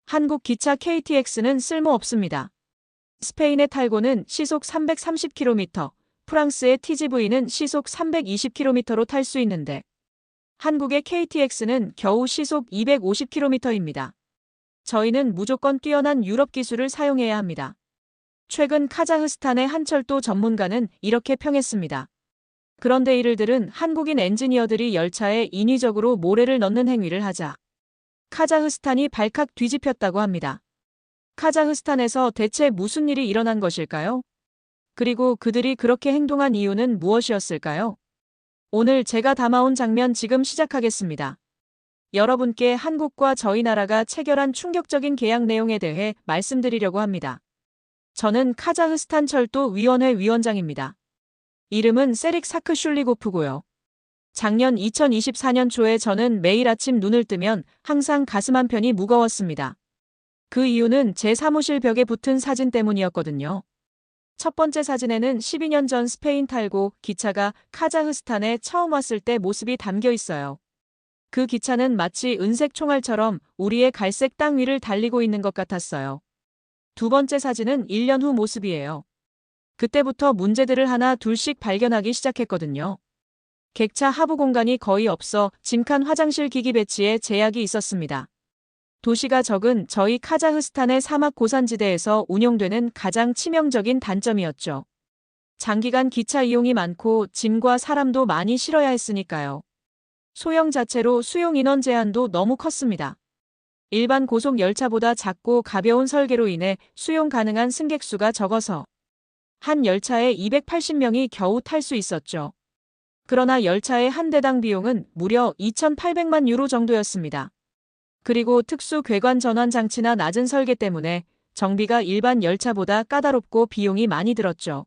한국 기차 KTX는 쓸모없습니다. 스페인의 탈고는 시속 330km, 프랑스의 TGV는 시속 320km로 탈 수 있는데 한국의 KTX는 겨우 시속 250km입니다. 저희는 무조건 뛰어난 유럽 기술을 사용해야 합니다. 최근 카자흐스탄의 한 철도 전문가는 이렇게 평했습니다. 그런데 이를 들은 한국인 엔지니어들이 열차에 인위적으로 모래를 넣는 행위를 하자 카자흐스탄이 발칵 뒤집혔다고 합니다. 카자흐스탄에서 대체 무슨 일이 일어난 것일까요? 그리고 그들이 그렇게 행동한 이유는 무엇이었을까요? 오늘 제가 담아온 장면 지금 시작하겠습니다. 여러분께 한국과 저희 나라가 체결한 충격적인 계약 내용에 대해 말씀드리려고 합니다. 저는 카자흐스탄 철도 위원회 위원장입니다. 이름은 세릭 사크슐리고프고요. 작년 2024년 초에 저는 매일 아침 눈을 뜨면 항상 가슴 한편이 무거웠습니다. 그 이유는 제 사무실 벽에 붙은 사진 때문이었거든요. 첫 번째 사진에는 12년 전 스페인 탈고 기차가 카자흐스탄에 처음 왔을 때 모습이 담겨 있어요. 그 기차는 마치 은색 총알처럼 우리의 갈색 땅 위를 달리고 있는 것 같았어요. 두 번째 사진은 1년 후 모습이에요. 그때부터 문제들을 하나 둘씩 발견하기 시작했거든요. 객차 하부 공간이 거의 없어 짐칸 화장실 기기 배치에 제약이 있었습니다. 도시가 적은 저희 카자흐스탄의 사막 고산지대에서 운용되는 가장 치명적인 단점이었죠. 장기간 기차 이용이 많고 짐과 사람도 많이 실어야 했으니까요. 소형 자체로 수용 인원 제한도 너무 컸습니다. 일반 고속 열차보다 작고 가벼운 설계로 인해 수용 가능한 승객 수가 적어서 한 열차에 280명이 겨우 탈 수 있었죠. 그러나 열차의 한 대당 비용은 무려 2,800만 유로 정도였습니다. 그리고 특수 궤관 전환 장치나 낮은 설계 때문에 정비가 일반 열차보다 까다롭고 비용이 많이 들었죠.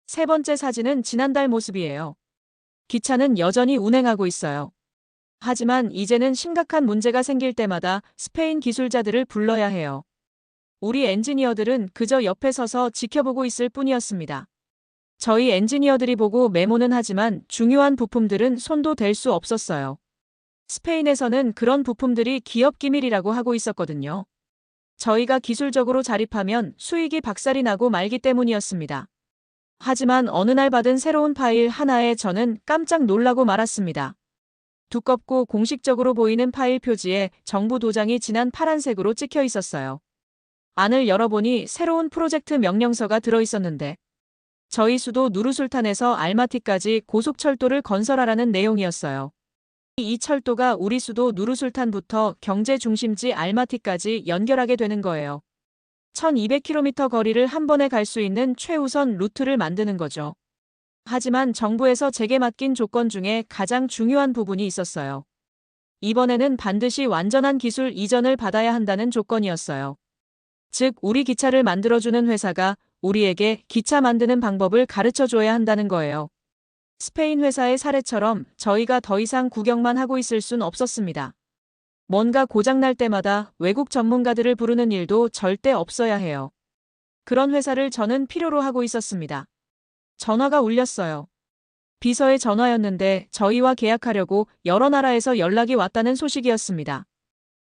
세 번째 사진은 지난달 모습이에요. 기차는 여전히 운행하고 있어요. 하지만 이제는 심각한 문제가 생길 때마다 스페인 기술자들을 불러야 해요. 우리 엔지니어들은 그저 옆에 서서 지켜보고 있을 뿐이었습니다. 저희 엔지니어들이 보고 메모는 하지만 중요한 부품들은 손도 댈 수 없었어요. 스페인에서는 그런 부품들이 기업 기밀이라고 하고 있었거든요. 저희가 기술적으로 자립하면 수익이 박살이 나고 말기 때문이었습니다. 하지만 어느 날 받은 새로운 파일 하나에 저는 깜짝 놀라고 말았습니다. 두껍고 공식적으로 보이는 파일 표지에 정부 도장이 진한 파란색으로 찍혀 있었어요. 안을 열어보니 새로운 프로젝트 명령서가 들어있었는데 저희 수도 누르술탄에서 알마티까지 고속철도를 건설하라는 내용이었어요. 이 철도가 우리 수도 누르술탄부터 경제 중심지 알마티까지 연결하게 되는 거예요. 1200km 거리를 한 번에 갈 수 있는 최우선 루트를 만드는 거죠. 하지만 정부에서 제게 맡긴 조건 중에 가장 중요한 부분이 있었어요. 이번에는 반드시 완전한 기술 이전을 받아야 한다는 조건이었어요. 즉, 우리 기차를 만들어주는 회사가 우리에게 기차 만드는 방법을 가르쳐줘야 한다는 거예요. 스페인 회사의 사례처럼 저희가 더 이상 구경만 하고 있을 순 없었습니다. 뭔가 고장날 때마다 외국 전문가들을 부르는 일도 절대 없어야 해요. 그런 회사를 저는 필요로 하고 있었습니다. 전화가 울렸어요. 비서의 전화였는데 저희와 계약하려고 여러 나라에서 연락이 왔다는 소식이었습니다.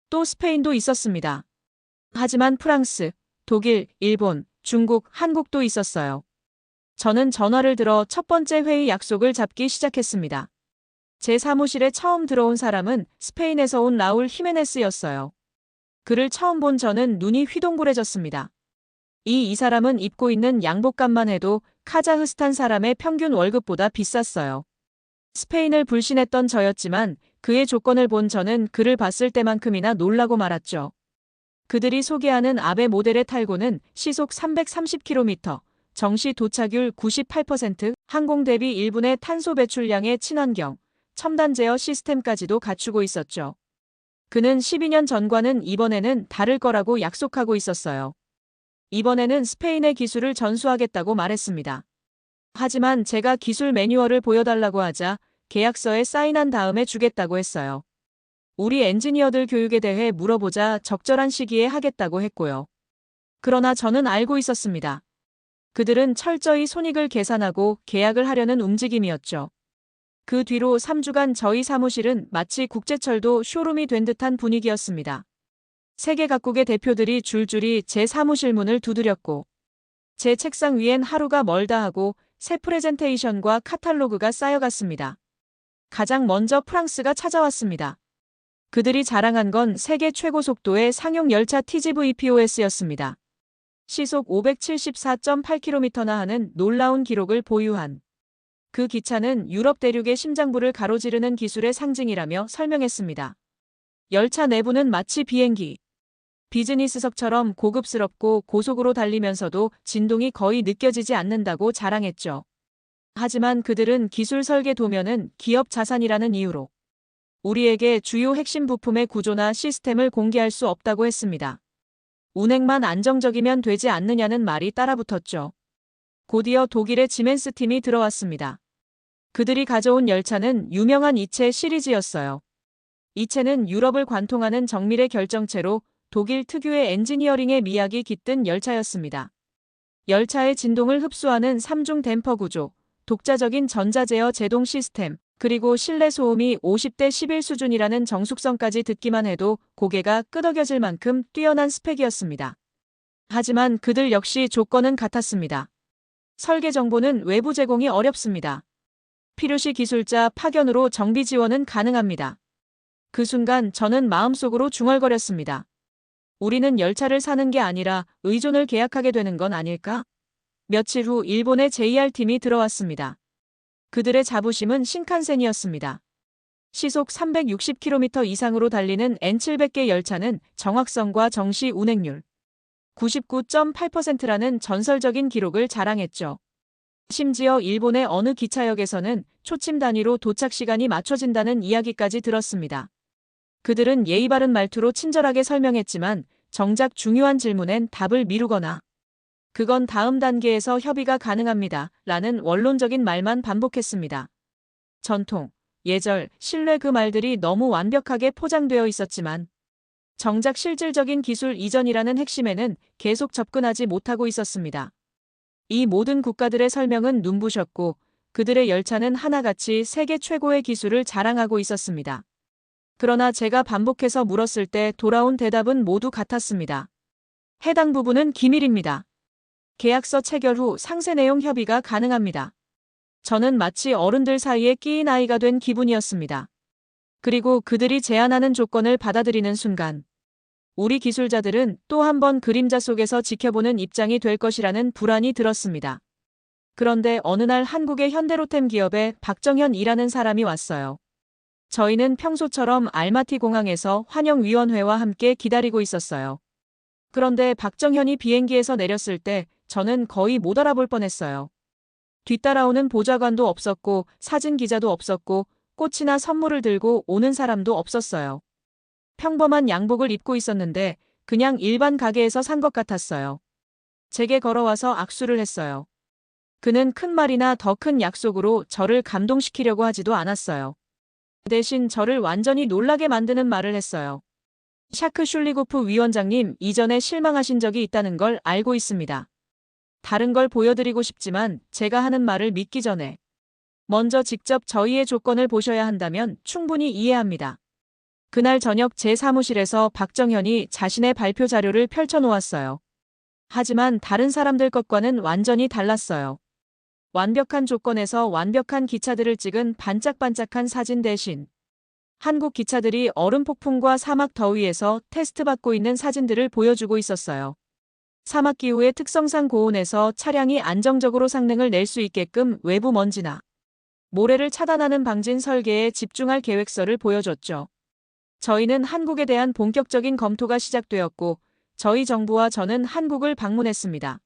또 스페인도 있었습니다. 하지만 프랑스, 독일, 일본, 중국, 한국도 있었어요. 저는 전화를 들어 첫 번째 회의 약속을 잡기 시작했습니다. 제 사무실에 처음 들어온 사람은 스페인에서 온 라울 히메네스였어요. 그를 처음 본 저는 눈이 휘둥그레졌습니다. 이 사람은 입고 있는 양복값만 해도 카자흐스탄 사람의 평균 월급보다 비쌌어요. 스페인을 불신했던 저였지만 그의 조건을 본 저는 그를 봤을 때만큼이나 놀라고 말았죠. 그들이 소개하는 아베 모델의 탈고는 시속 330km, 정시 도착율 98%, 항공 대비 1분의 탄소 배출량의 친환경, 첨단 제어 시스템까지도 갖추고 있었죠. 그는 12년 전과는 이번에는 다를 거라고 약속하고 있었어요. 이번에는 스페인의 기술을 전수하겠다고 말했습니다. 하지만 제가 기술 매뉴얼을 보여달라고 하자 계약서에 사인한 다음에 주겠다고 했어요. 우리 엔지니어들 교육에 대해 물어보자 적절한 시기에 하겠다고 했고요. 그러나 저는 알고 있었습니다. 그들은 철저히 손익을 계산하고 계약을 하려는 움직임이었죠. 그 뒤로 3주간 저희 사무실은 마치 국제철도 쇼룸이 된 듯한 분위기였습니다. 세계 각국의 대표들이 줄줄이 제 사무실 문을 두드렸고 제 책상 위엔 하루가 멀다 하고 새 프레젠테이션과 카탈로그가 쌓여갔습니다. 가장 먼저 프랑스가 찾아왔습니다. 그들이 자랑한 건 세계 최고 속도의 상용 열차 TGV-POS였습니다. 시속 574.8km나 하는 놀라운 기록을 보유한 그 기차는 유럽 대륙의 심장부를 가로지르는 기술의 상징이라며 설명했습니다. 열차 내부는 마치 비행기, 비즈니스석처럼 고급스럽고 고속으로 달리면서도 진동이 거의 느껴지지 않는다고 자랑했죠. 하지만 그들은 기술 설계 도면은 기업 자산이라는 이유로 우리에게 주요 핵심 부품의 구조나 시스템을 공개할 수 없다고 했습니다. 운행만 안정적이면 되지 않느냐는 말이 따라붙었죠. 곧이어 독일의 지멘스 팀이 들어왔습니다. 그들이 가져온 열차는 유명한 이체 시리즈였어요. 이체는 유럽을 관통하는 정밀의 결정체로 독일 특유의 엔지니어링의 미학이 깃든 열차였습니다. 열차의 진동을 흡수하는 3중 댐퍼 구조, 독자적인 전자제어 제동 시스템, 그리고 실내 소음이 50대 11 수준이라는 정숙성까지 듣기만 해도 고개가 끄덕여질 만큼 뛰어난 스펙이었습니다. 하지만 그들 역시 조건은 같았습니다. 설계 정보는 외부 제공이 어렵습니다. 필요시 기술자 파견으로 정비 지원은 가능합니다. 그 순간 저는 마음속으로 중얼거렸습니다. 우리는 열차를 사는 게 아니라 의존을 계약하게 되는 건 아닐까? 며칠 후 일본의 JR팀이 들어왔습니다. 그들의 자부심은 신칸센이었습니다. 시속 360km 이상으로 달리는 N700계 열차는 정확성과 정시 운행률 99.8%라는 전설적인 기록을 자랑했죠. 심지어 일본의 어느 기차역에서는 초침 단위로 도착 시간이 맞춰진다는 이야기까지 들었습니다. 그들은 예의 바른 말투로 친절하게 설명했지만 정작 중요한 질문엔 답을 미루거나 그건 다음 단계에서 협의가 가능합니다. 라는 원론적인 말만 반복했습니다. 전통, 예절, 신뢰 그 말들이 너무 완벽하게 포장되어 있었지만 정작 실질적인 기술 이전이라는 핵심에는 계속 접근하지 못하고 있었습니다. 이 모든 국가들의 설명은 눈부셨고 그들의 열차는 하나같이 세계 최고의 기술을 자랑하고 있었습니다. 그러나 제가 반복해서 물었을 때 돌아온 대답은 모두 같았습니다. 해당 부분은 기밀입니다. 계약서 체결 후 상세 내용 협의가 가능합니다. 저는 마치 어른들 사이에 끼인 아이가 된 기분이었습니다. 그리고 그들이 제안하는 조건을 받아들이는 순간 우리 기술자들은 또 한 번 그림자 속에서 지켜보는 입장이 될 것이라는 불안이 들었습니다. 그런데 어느 날 한국의 현대로템 기업에 박정현이라는 사람이 왔어요. 저희는 평소처럼 알마티 공항에서 환영위원회와 함께 기다리고 있었어요. 그런데 박정현이 비행기에서 내렸을 때 저는 거의 못 알아볼 뻔했어요. 뒤따라오는 보좌관도 없었고 사진 기자도 없었고 꽃이나 선물을 들고 오는 사람도 없었어요. 평범한 양복을 입고 있었는데 그냥 일반 가게에서 산 것 같았어요. 제게 걸어와서 악수를 했어요. 그는 큰 말이나 더 큰 약속으로 저를 감동시키려고 하지도 않았어요. 대신 저를 완전히 놀라게 만드는 말을 했어요. 샤크 슐리고프 위원장님, 이전에 실망하신 적이 있다는 걸 알고 있습니다. 다른 걸 보여드리고 싶지만 제가 하는 말을 믿기 전에 먼저 직접 저희의 조건을 보셔야 한다면 충분히 이해합니다. 그날 저녁 제 사무실에서 박정현이 자신의 발표 자료를 펼쳐놓았어요. 하지만 다른 사람들 것과는 완전히 달랐어요. 완벽한 조건에서 완벽한 기차들을 찍은 반짝반짝한 사진 대신 한국 기차들이 얼음 폭풍과 사막 더위에서 테스트받고 있는 사진들을 보여주고 있었어요. 사막 기후의 특성상 고온에서 차량이 안정적으로 성능을 낼 수 있게끔 외부 먼지나 모래를 차단하는 방진 설계에 집중할 계획서를 보여줬죠. 저희는 한국에 대한 본격적인 검토가 시작되었고 저희 정부와 저는 한국을 방문했습니다.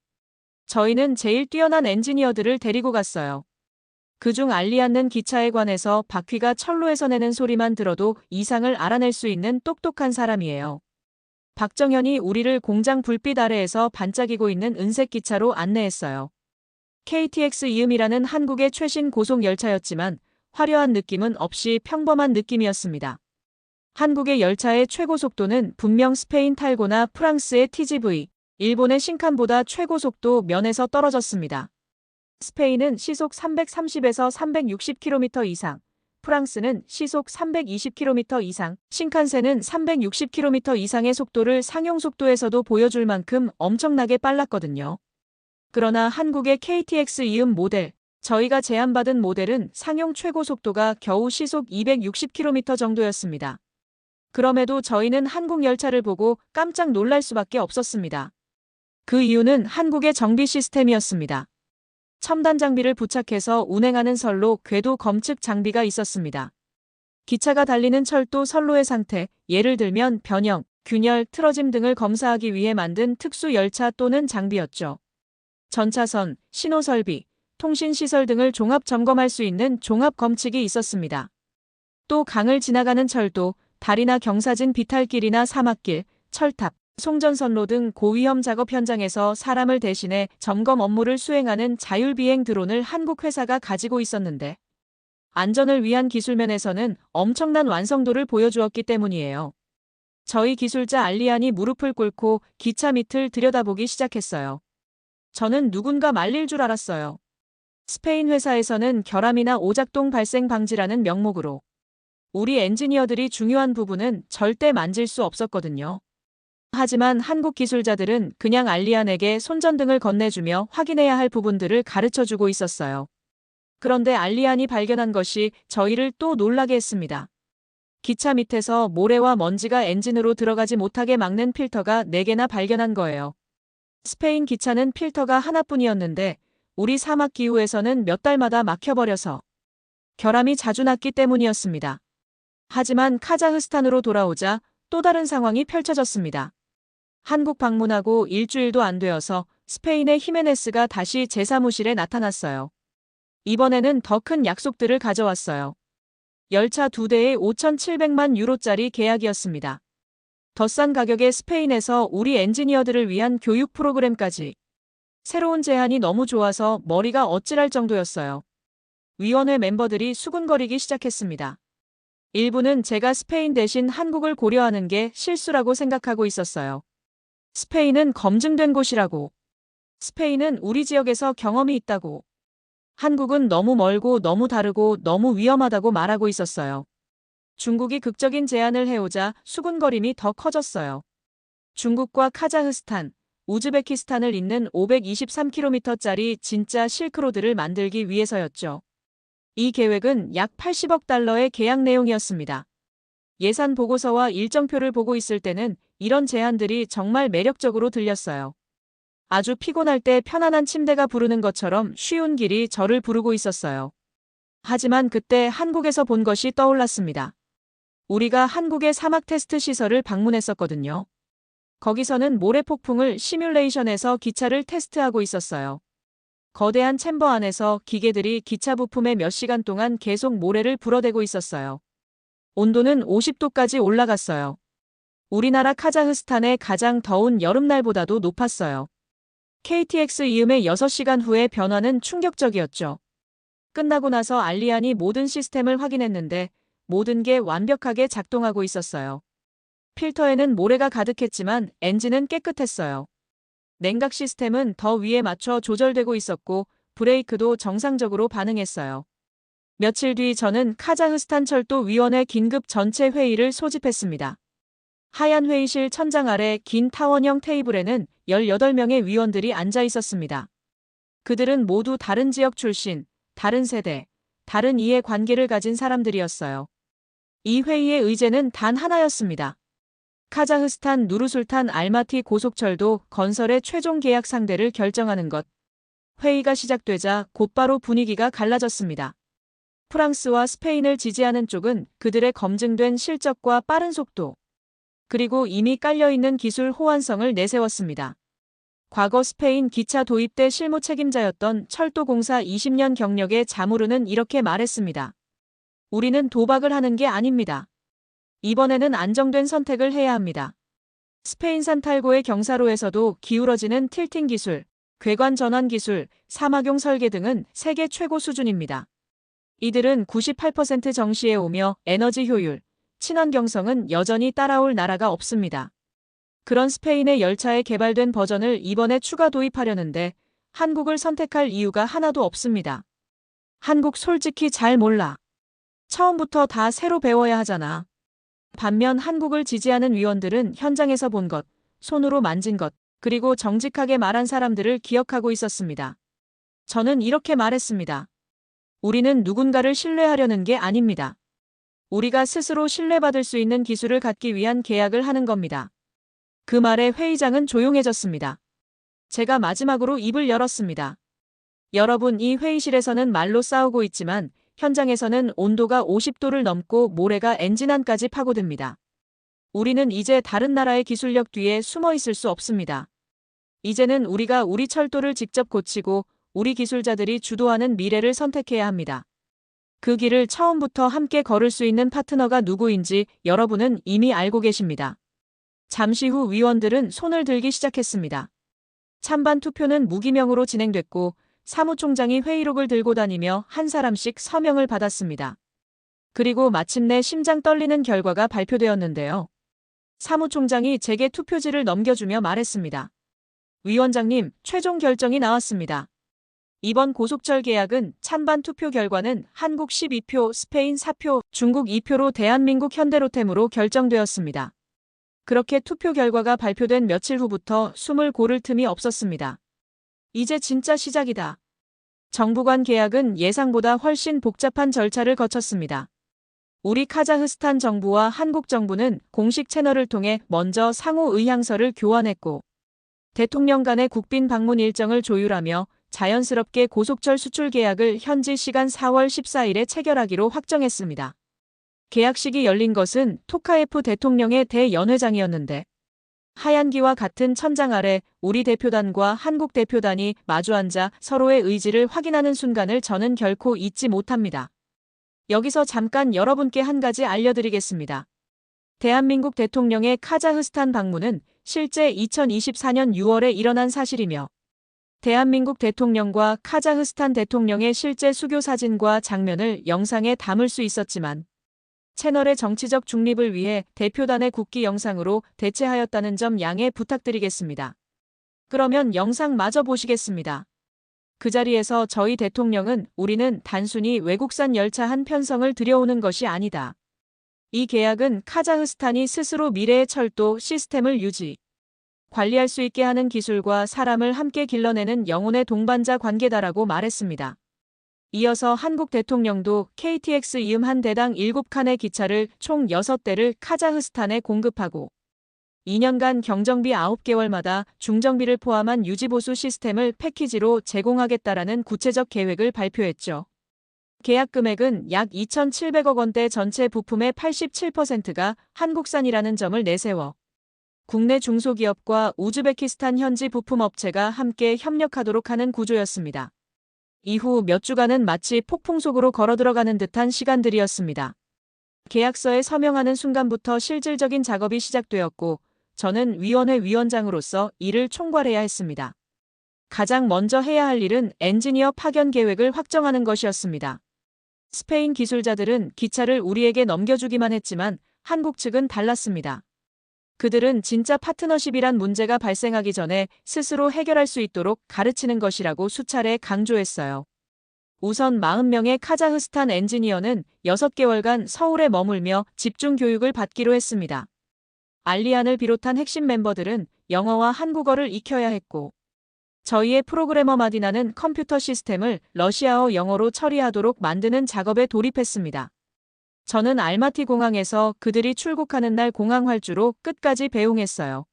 저희는 제일 뛰어난 엔지니어들을 데리고 갔어요. 그중 알리 않는 기차에 관해서 바퀴가 철로에서 내는 소리만 들어도 이상을 알아낼 수 있는 똑똑한 사람이에요. 박정현이 우리를 공장 불빛 아래에서 반짝이고 있는 은색 기차로 안내했어요. KTX 이음이라는 한국의 최신 고속 열차였지만 화려한 느낌은 없이 평범한 느낌이었습니다. 한국의 열차의 최고 속도는 분명 스페인 탈고나 프랑스의 TGV, 일본의 신칸보다 최고 속도 면에서 떨어졌습니다. 스페인은 시속 330에서 360km 이상, 프랑스는 시속 320km 이상, 신칸센은 360km 이상의 속도를 상용 속도에서도 보여줄 만큼 엄청나게 빨랐거든요. 그러나 한국의 KTX 이음 모델, 저희가 제안받은 모델은 상용 최고 속도가 겨우 시속 260km 정도였습니다. 그럼에도 저희는 한국 열차를 보고 깜짝 놀랄 수밖에 없었습니다. 그 이유는 한국의 정비 시스템이었습니다. 첨단 장비를 부착해서 운행하는 선로 궤도 검측 장비가 있었습니다. 기차가 달리는 철도 선로의 상태, 예를 들면 변형, 균열, 틀어짐 등을 검사하기 위해 만든 특수 열차 또는 장비였죠. 전차선, 신호설비, 통신시설 등을 종합 점검할 수 있는 종합 검측이 있었습니다. 또 강을 지나가는 철도, 다리나 경사진 비탈길이나 사막길, 철탑, 송전선로 등 고위험 작업 현장에서 사람을 대신해 점검 업무를 수행하는 자율비행 드론을 한국 회사가 가지고 있었는데 안전을 위한 기술면에서는 엄청난 완성도를 보여주었기 때문이에요. 저희 기술자 알리안이 무릎을 꿇고 기차 밑을 들여다보기 시작했어요. 저는 누군가 말릴 줄 알았어요. 스페인 회사에서는 결함이나 오작동 발생 방지라는 명목으로 우리 엔지니어들이 중요한 부분은 절대 만질 수 없었거든요. 하지만 한국 기술자들은 그냥 알리안에게 손전등을 건네주며 확인해야 할 부분들을 가르쳐주고 있었어요. 그런데 알리안이 발견한 것이 저희를 또 놀라게 했습니다. 기차 밑에서 모래와 먼지가 엔진으로 들어가지 못하게 막는 필터가 4개나 발견한 거예요. 스페인 기차는 필터가 하나뿐이었는데 우리 사막 기후에서는 몇 달마다 막혀버려서 결함이 자주 났기 때문이었습니다. 하지만 카자흐스탄으로 돌아오자 또 다른 상황이 펼쳐졌습니다. 한국 방문하고 일주일도 안 되어서 스페인의 히메네스가 다시 제 사무실에 나타났어요. 이번에는 더 큰 약속들을 가져왔어요. 열차 2대에 5,700만 유로짜리 계약이었습니다. 더 싼 가격에 스페인에서 우리 엔지니어들을 위한 교육 프로그램까지. 새로운 제안이 너무 좋아서 머리가 어찌랄 정도였어요. 위원회 멤버들이 수군거리기 시작했습니다. 일부는 제가 스페인 대신 한국을 고려하는 게 실수라고 생각하고 있었어요. 스페인은 검증된 곳이라고. 스페인은 우리 지역에서 경험이 있다고. 한국은 너무 멀고 너무 다르고 너무 위험하다고 말하고 있었어요. 중국이 극적인 제안을 해오자 수군거림이 더 커졌어요. 중국과 카자흐스탄, 우즈베키스탄을 잇는 523km짜리 진짜 실크로드를 만들기 위해서였죠. 이 계획은 약 80억 달러의 계약 내용이었습니다. 예산 보고서와 일정표를 보고 있을 때는 이런 제안들이 정말 매력적으로 들렸어요. 아주 피곤할 때 편안한 침대가 부르는 것처럼 쉬운 길이 저를 부르고 있었어요. 하지만 그때 한국에서 본 것이 떠올랐습니다. 우리가 한국의 사막 테스트 시설을 방문했었거든요. 거기서는 모래 폭풍을 시뮬레이션해서 기차를 테스트하고 있었어요. 거대한 챔버 안에서 기계들이 기차 부품에 몇 시간 동안 계속 모래를 불어대고 있었어요. 온도는 50도까지 올라갔어요. 우리나라 카자흐스탄의 가장 더운 여름날보다도 높았어요. KTX 이음의 6시간 후의 변화는 충격적이었죠. 끝나고 나서 알리안이 모든 시스템을 확인했는데 모든 게 완벽하게 작동하고 있었어요. 필터에는 모래가 가득했지만 엔진은 깨끗했어요. 냉각 시스템은 더 위에 맞춰 조절되고 있었고 브레이크도 정상적으로 반응했어요. 며칠 뒤 저는 카자흐스탄 철도 위원회 긴급 전체 회의를 소집했습니다. 하얀 회의실 천장 아래 긴 타원형 테이블에는 18명의 위원들이 앉아 있었습니다. 그들은 모두 다른 지역 출신, 다른 세대, 다른 이해 관계를 가진 사람들이었어요. 이 회의의 의제는 단 하나였습니다. 카자흐스탄 누르술탄 알마티 고속철도 건설의 최종 계약 상대를 결정하는 것. 회의가 시작되자 곧바로 분위기가 갈라졌습니다. 프랑스와 스페인을 지지하는 쪽은 그들의 검증된 실적과 빠른 속도, 그리고 이미 깔려있는 기술 호환성을 내세웠습니다. 과거 스페인 기차 도입 때 실무 책임자였던 철도공사 20년 경력의 자무르는 이렇게 말했습니다. 우리는 도박을 하는 게 아닙니다. 이번에는 안정된 선택을 해야 합니다. 스페인산 탈고의 경사로에서도 기울어지는 틸팅 기술, 궤관 전환 기술, 사막용 설계 등은 세계 최고 수준입니다. 이들은 98% 정시에 오며 에너지 효율, 친환경성은 여전히 따라올 나라가 없습니다. 그런 스페인의 열차에 개발된 버전을 이번에 추가 도입하려는데 한국을 선택할 이유가 하나도 없습니다. 한국 솔직히 잘 몰라. 처음부터 다 새로 배워야 하잖아. 반면 한국을 지지하는 위원들은 현장에서 본 것, 손으로 만진 것, 그리고 정직하게 말한 사람들을 기억하고 있었습니다. 저는 이렇게 말했습니다. 우리는 누군가를 신뢰하려는 게 아닙니다. 우리가 스스로 신뢰받을 수 있는 기술을 갖기 위한 계약을 하는 겁니다. 그 말에 회의장은 조용해졌습니다. 제가 마지막으로 입을 열었습니다. 여러분, 이 회의실에서는 말로 싸우고 있지만 현장에서는 온도가 50도를 넘고 모래가 엔진 안까지 파고듭니다. 우리는 이제 다른 나라의 기술력 뒤에 숨어 있을 수 없습니다. 이제는 우리가 우리 철도를 직접 고치고 우리 기술자들이 주도하는 미래를 선택해야 합니다. 그 길을 처음부터 함께 걸을 수 있는 파트너가 누구인지 여러분은 이미 알고 계십니다. 잠시 후 위원들은 손을 들기 시작했습니다. 찬반 투표는 무기명으로 진행됐고 사무총장이 회의록을 들고 다니며 한 사람씩 서명을 받았습니다. 그리고 마침내 심장 떨리는 결과가 발표되었는데요. 사무총장이 제게 투표지를 넘겨주며 말했습니다. 위원장님, 최종 결정이 나왔습니다. 이번 고속철 계약은 찬반 투표 결과는 한국 12표, 스페인 4표, 중국 2표로 대한민국 현대로템으로 결정되었습니다. 그렇게 투표 결과가 발표된 며칠 후부터 숨을 고를 틈이 없었습니다. 이제 진짜 시작이다. 정부 간 계약은 예상보다 훨씬 복잡한 절차를 거쳤습니다. 우리 카자흐스탄 정부와 한국 정부는 공식 채널을 통해 먼저 상호 의향서를 교환했고 대통령 간의 국빈 방문 일정을 조율하며 자연스럽게 고속철 수출 계약을 현지 시간 4월 14일에 체결하기로 확정했습니다. 계약식이 열린 것은 토카예프 대통령의 대연회장이었는데 하얀기와 같은 천장 아래 우리 대표단과 한국 대표단이 마주 앉아 서로의 의지를 확인하는 순간을 저는 결코 잊지 못합니다. 여기서 잠깐 여러분께 한 가지 알려드리겠습니다. 대한민국 대통령의 카자흐스탄 방문은 실제 2024년 6월에 일어난 사실이며 대한민국 대통령과 카자흐스탄 대통령의 실제 수교 사진과 장면을 영상에 담을 수 있었지만 채널의 정치적 중립을 위해 대표단의 국기 영상으로 대체하였다는 점 양해 부탁드리겠습니다. 그러면 영상 마저 보시겠습니다. 그 자리에서 저희 대통령은 우리는 단순히 외국산 열차 한 편성을 들여오는 것이 아니다. 이 계약은 카자흐스탄이 스스로 미래의 철도 시스템을 유지, 관리할 수 있게 하는 기술과 사람을 함께 길러내는 영혼의 동반자 관계다라고 말했습니다. 이어서 한국 대통령도 KTX 이음 한 대당 7칸의 기차를 총 6대를 카자흐스탄에 공급하고 2년간 경정비 9개월마다 중정비를 포함한 유지보수 시스템을 패키지로 제공하겠다라는 구체적 계획을 발표했죠. 계약 금액은 약 2,700억 원대 전체 부품의 87%가 한국산이라는 점을 내세워 국내 중소기업과 우즈베키스탄 현지 부품업체가 함께 협력하도록 하는 구조였습니다. 이후 몇 주간은 마치 폭풍 속으로 걸어들어가는 듯한 시간들이었습니다. 계약서에 서명하는 순간부터 실질적인 작업이 시작되었고 저는 위원회 위원장으로서 이를 총괄해야 했습니다. 가장 먼저 해야 할 일은 엔지니어 파견 계획을 확정하는 것이었습니다. 스페인 기술자들은 기차를 우리에게 넘겨주기만 했지만 한국 측은 달랐습니다. 그들은 진짜 파트너십이란 문제가 발생하기 전에 스스로 해결할 수 있도록 가르치는 것이라고 수차례 강조했어요. 우선 40명의 카자흐스탄 엔지니어는 6개월간 서울에 머물며 집중 교육을 받기로 했습니다. 알리안을 비롯한 핵심 멤버들은 영어와 한국어를 익혀야 했고 저희의 프로그래머 마디나는 컴퓨터 시스템을 러시아어 영어로 처리하도록 만드는 작업에 돌입했습니다. 저는 알마티 공항에서 그들이 출국하는 날 공항 활주로 끝까지 배웅했어요.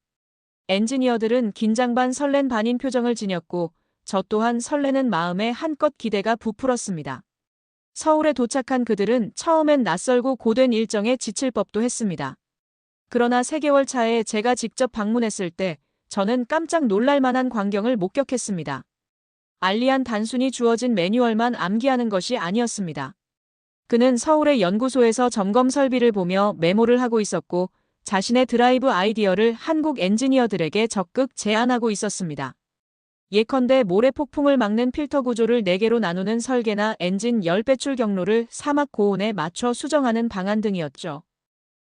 엔지니어들은 긴장 반 설렌 반인 표정을 지녔고 저 또한 설레는 마음에 한껏 기대가 부풀었습니다. 서울에 도착한 그들은 처음엔 낯설고 고된 일정에 지칠 법도 했습니다. 그러나 3개월 차에 제가 직접 방문했을 때 저는 깜짝 놀랄 만한 광경을 목격했습니다. 알리안 단순히 주어진 매뉴얼만 암기하는 것이 아니었습니다. 그는 서울의 연구소에서 점검 설비를 보며 메모를 하고 있었고 자신의 드라이브 아이디어를 한국 엔지니어들에게 적극 제안하고 있었습니다. 예컨대 모래 폭풍을 막는 필터 구조를 4개로 나누는 설계나 엔진 열 배출 경로를 사막 고온에 맞춰 수정하는 방안 등이었죠.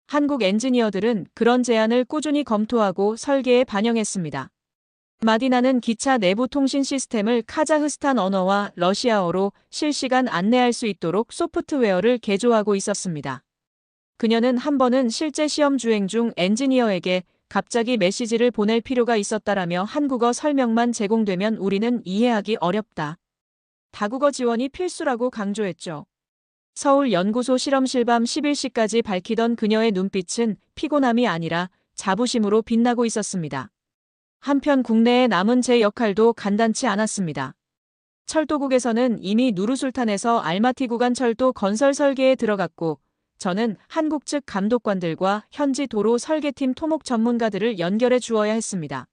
한국 엔지니어들은 그런 제안을 꾸준히 검토하고 설계에 반영했습니다. 마디나는 기차 내부 통신 시스템을 카자흐스탄 언어와 러시아어로 실시간 안내할 수 있도록 소프트웨어를 개조하고 있었습니다. 그녀는 한 번은 실제 시험 주행 중 엔지니어에게 갑자기 메시지를 보낼 필요가 있었다라며 한국어 설명만 제공되면 우리는 이해하기 어렵다. 다국어 지원이 필수라고 강조했죠. 서울 연구소 실험실 밤 11시까지 밝히던 그녀의 눈빛은 피곤함이 아니라 자부심으로 빛나고 있었습니다. 한편 국내에 남은 제 역할도 간단치 않았습니다. 철도국에서는 이미 누르술탄에서 알마티 구간 철도 건설 설계에 들어갔고 저는 한국 측 감독관들과 현지 도로 설계팀 토목 전문가들을 연결해 주어야 했습니다.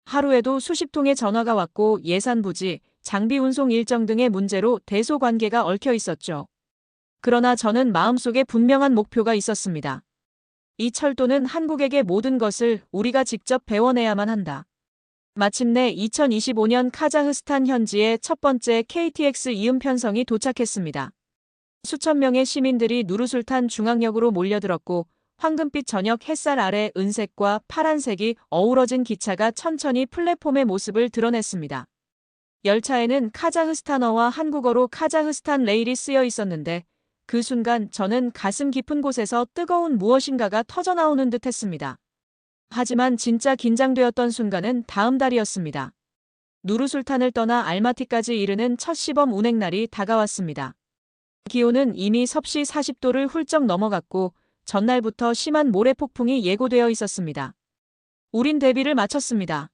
하루에도 수십 통의 전화가 왔고 예산 부지, 장비 운송 일정 등의 문제로 대소 관계가 얽혀 있었죠. 그러나 저는 마음속에 분명한 목표가 있었습니다. 이 철도는 한국에게 모든 것을 우리가 직접 배워내야만 한다. 마침내 2025년 카자흐스탄 현지에 첫 번째 KTX 이음 편성이 도착했습니다. 수천 명의 시민들이 누르술탄 중앙역으로 몰려들었고 황금빛 저녁 햇살 아래 은색과 파란색이 어우러진 기차가 천천히 플랫폼의 모습을 드러냈습니다. 열차에는 카자흐스탄어와 한국어로 카자흐스탄 레일이 쓰여 있었는데 그 순간 저는 가슴 깊은 곳에서 뜨거운 무엇인가가 터져나오는 듯 했습니다. 하지만 진짜 긴장되었던 순간은 다음 달이었습니다. 누르술탄을 떠나 알마티까지 이르는 첫 시범 운행날이 다가왔습니다. 기온은 이미 섭씨 40도를 훌쩍 넘어갔고 전날부터 심한 모래폭풍이 예고되어 있었습니다. 우린 대비를 마쳤습니다.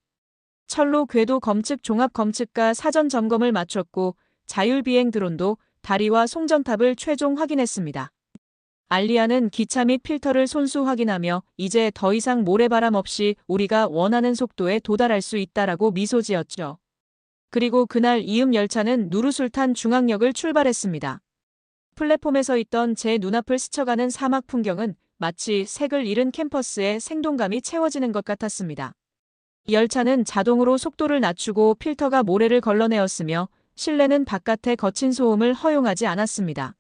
철로 궤도 검측 종합 검측과 사전 점검을 마쳤고 자율비행 드론도 다리와 송전탑을 최종 확인했습니다. 알리아는 기차 및 필터를 손수 확인하며 이제 더 이상 모래바람 없이 우리가 원하는 속도에 도달할 수 있다라고 미소 지었죠. 그리고 그날 이음 열차는 누르술탄 중앙역을 출발했습니다. 플랫폼에서 있던 제 눈앞을 스쳐가는 사막 풍경은 마치 색을 잃은 캠퍼스에 생동감이 채워지는 것 같았습니다. 열차는 자동으로 속도를 낮추고 필터가 모래를 걸러내었으며 실내는 바깥의 거친 소음을 허용하지 않았습니다.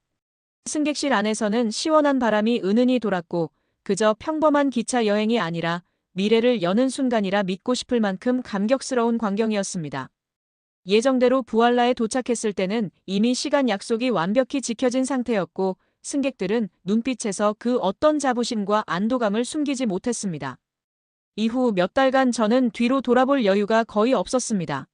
승객실 안에서는 시원한 바람이 은은히 돌았고 그저 평범한 기차 여행이 아니라 미래를 여는 순간이라 믿고 싶을 만큼 감격스러운 광경이었습니다. 예정대로 부알라에 도착했을 때는 이미 시간 약속이 완벽히 지켜진 상태였고 승객들은 눈빛에서 그 어떤 자부심과 안도감을 숨기지 못했습니다. 이후 몇 달간 저는 뒤로 돌아볼 여유가 거의 없었습니다.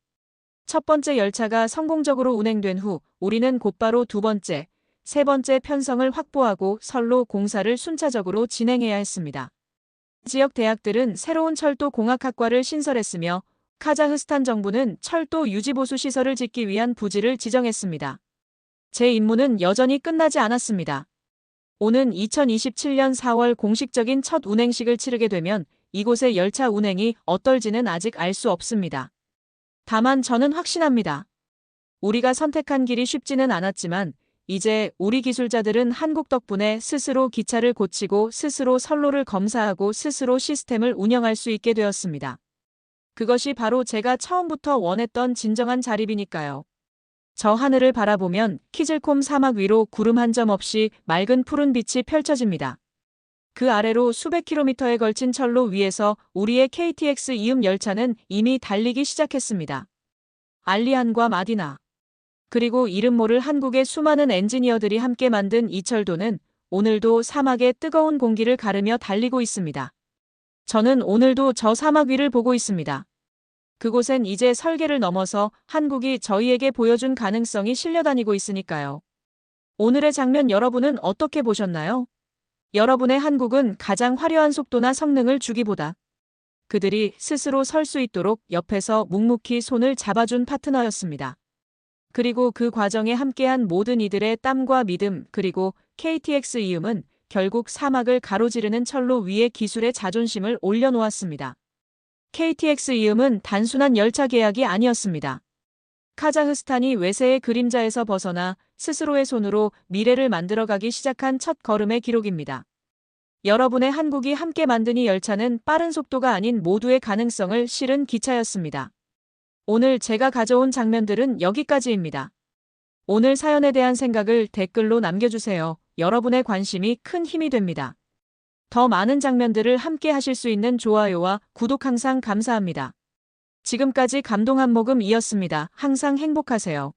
첫 번째 열차가 성공적으로 운행된 후 우리는 곧바로 두 번째, 세 번째 편성을 확보하고 선로 공사를 순차적으로 진행해야 했습니다. 지역 대학들은 새로운 철도 공학학과를 신설했으며 카자흐스탄 정부는 철도 유지보수 시설을 짓기 위한 부지를 지정했습니다. 제 임무는 여전히 끝나지 않았습니다. 오는 2027년 4월 공식적인 첫 운행식을 치르게 되면 이곳의 열차 운행이 어떨지는 아직 알 수 없습니다. 다만 저는 확신합니다. 우리가 선택한 길이 쉽지는 않았지만 이제 우리 기술자들은 한국 덕분에 스스로 기차를 고치고 스스로 선로를 검사하고 스스로 시스템을 운영할 수 있게 되었습니다. 그것이 바로 제가 처음부터 원했던 진정한 자립이니까요. 저 하늘을 바라보면 키즐콤 사막 위로 구름 한 점 없이 맑은 푸른 빛이 펼쳐집니다. 그 아래로 수백 킬로미터에 걸친 철로 위에서 우리의 KTX 이음 열차는 이미 달리기 시작했습니다. 알리안과 마디나 그리고 이름 모를 한국의 수많은 엔지니어들이 함께 만든 이 철도는 오늘도 사막의 뜨거운 공기를 가르며 달리고 있습니다. 저는 오늘도 저 사막 위를 보고 있습니다. 그곳엔 이제 설계를 넘어서 한국이 저희에게 보여준 가능성이 실려다니고 있으니까요. 오늘의 장면 여러분은 어떻게 보셨나요? 여러분의 한국은 가장 화려한 속도나 성능을 주기보다 그들이 스스로 설 수 있도록 옆에서 묵묵히 손을 잡아준 파트너였습니다. 그리고 그 과정에 함께한 모든 이들의 땀과 믿음 그리고 KTX 이음은 결국 사막을 가로지르는 철로 위에 기술의 자존심을 올려놓았습니다. KTX 이음은 단순한 열차 계약이 아니었습니다. 카자흐스탄이 외세의 그림자에서 벗어나 스스로의 손으로 미래를 만들어가기 시작한 첫 걸음의 기록입니다. 여러분의 한국이 함께 만든 이 열차는 빠른 속도가 아닌 모두의 가능성을 실은 기차였습니다. 오늘 제가 가져온 장면들은 여기까지입니다. 오늘 사연에 대한 생각을 댓글로 남겨주세요. 여러분의 관심이 큰 힘이 됩니다. 더 많은 장면들을 함께 하실 수 있는 좋아요와 구독 항상 감사합니다. 지금까지 감동 한 모금이었습니다. 항상 행복하세요.